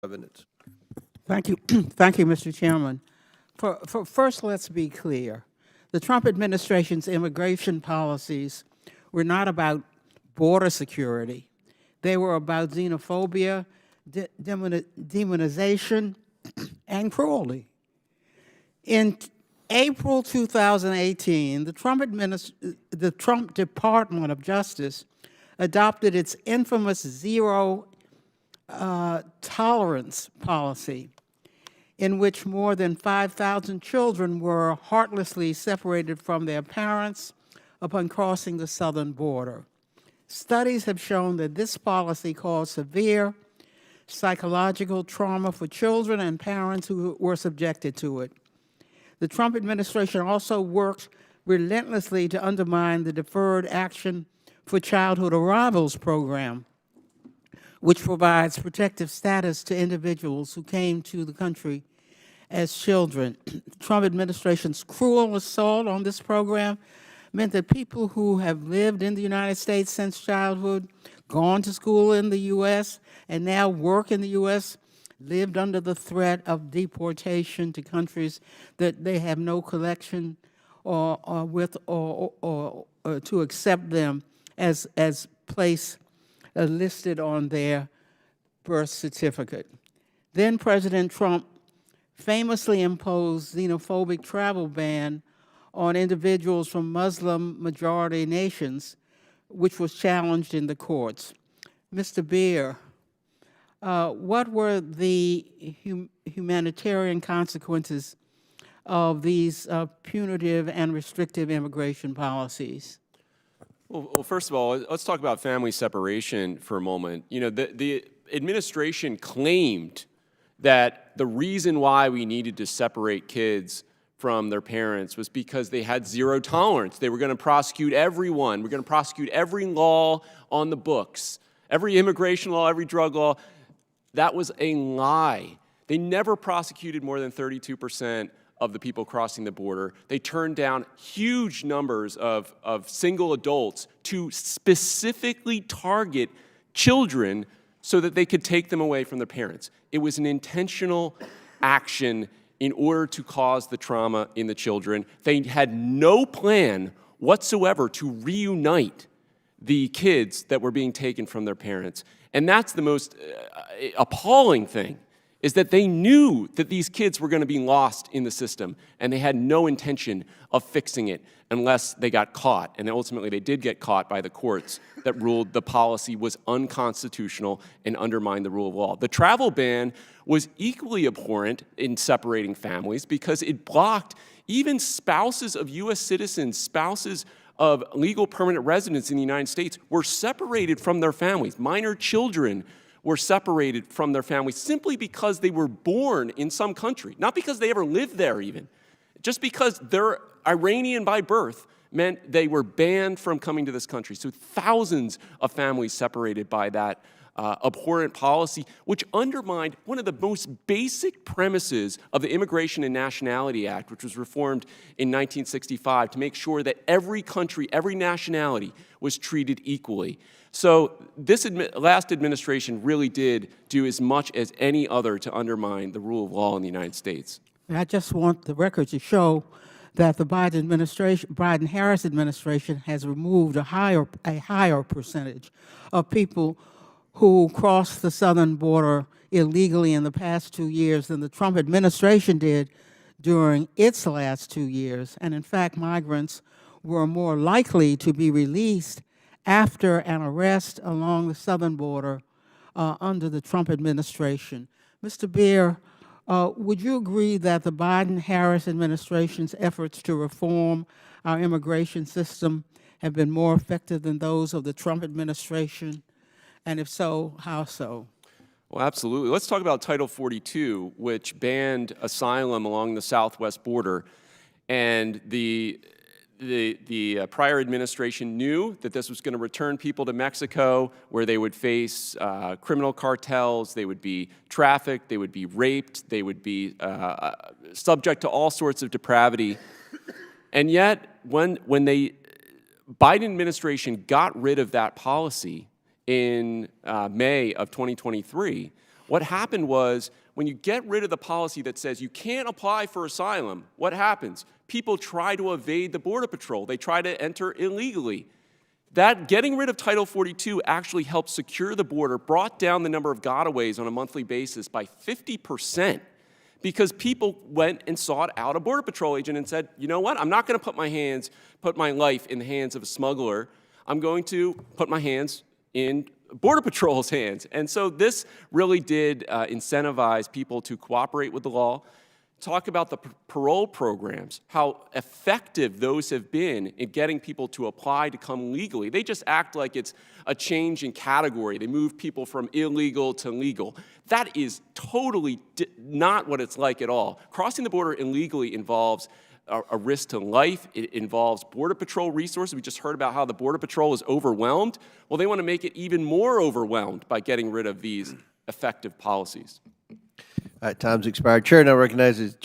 Minutes. Thank you. Thank you, Mr. Chairman. First, let's be clear. The Trump administration's immigration policies were not about border security. They were about xenophobia, demonization, and cruelty. In April 2018, the Trump Department of Justice adopted its infamous zero tolerance policy, in which more than 5,000 children were heartlessly separated from their parents upon crossing the southern border. Studies have shown that this policy caused severe psychological trauma for children and parents who were subjected to it. The Trump administration also worked relentlessly to undermine the Deferred Action for Childhood Arrivals program, which provides protective status to individuals who came to the country as children. The Trump administration's cruel assault on this program meant that people who have lived in the United States since childhood, gone to school in the U.S., and now work in the U.S., lived under the threat of deportation to countries that they have no connection or to accept them as place listed on their birth certificate. Then President Trump famously imposed xenophobic travel ban on individuals from Muslim-majority nations, which was challenged in the courts. Mr. Beer, what were the humanitarian consequences of these punitive and restrictive immigration policies? Well, first of all, let's talk about family separation for a moment. You know, the administration claimed that the reason why we needed to separate kids from their parents was because they had zero tolerance. They were going to prosecute everyone. We're going to prosecute every law on the books, every immigration law, every drug law. That was a lie. They never prosecuted more than 32% of the people crossing the border. They turned down huge numbers of single adults to specifically target children so that they could take them away from their parents. It was an intentional action in order to cause the trauma in the children. They had no plan whatsoever to reunite the kids that were being taken from their parents. And that's the most appalling thing, is that they knew that these kids were going to be lost in the system, and they had no intention of fixing it unless they got caught. And ultimately, they did get caught by the courts that ruled the policy was unconstitutional and undermined the rule of law. The travel ban was equally abhorrent in separating families because it blocked even spouses of U.S. citizens, spouses of legal permanent residents in the United States were separated from their families. Minor children were separated from their families simply because they were born in some country, not because they ever lived there even. Just because they're Iranian by birth meant they were banned from coming to this country. So thousands of families separated by that abhorrent policy, which undermined one of the most basic premises of the Immigration and Nationality Act, which was reformed in 1965 to make sure that every country, every nationality was treated equally. So this last administration really did do as much as any other to undermine the rule of law in the United States. I just want the record to show that the Biden-Harris administration has removed a higher percentage of people who crossed the southern border illegally in the past 2 years than the Trump administration did during its last 2 years. And in fact, migrants were more likely to be released after an arrest along the southern border under the Trump administration. Mr. Beer, would you agree that the Biden-Harris administration's efforts to reform our immigration system have been more effective than those of the Trump administration? And if so, how so? Well, absolutely. Let's talk about Title 42, which banned asylum along the southwest border. And the prior administration knew that this was going to return people to Mexico, where they would face criminal cartels, they would be trafficked, they would be raped, they would be subject to all sorts of depravity. And yet, when the Biden administration got rid of that policy in May of 2023, What happened was, when you get rid of the policy that says you can't apply for asylum, what happens? People try to evade the Border Patrol. They try to enter illegally. That getting rid of Title 42 actually helped secure the border, brought down the number of gotaways on a monthly basis by 50%, because people went and sought out a Border Patrol agent and said, you know what, I'm not going to put my life in the hands of a smuggler. I'm going to put my hands in Border Patrol's hands. And so this really did incentivize people to cooperate with the law. Talk about the parole programs, how effective those have been in getting people to apply to come legally. They just act like it's a change in category. They move people from illegal to legal. That is totally not what it's like at all. Crossing the border illegally involves a risk to life. It involves Border Patrol resources. We just heard about how the Border Patrol is overwhelmed. Well, they want to make it even more overwhelmed by getting rid of these effective policies. All right, time's expired. Chair now recognizes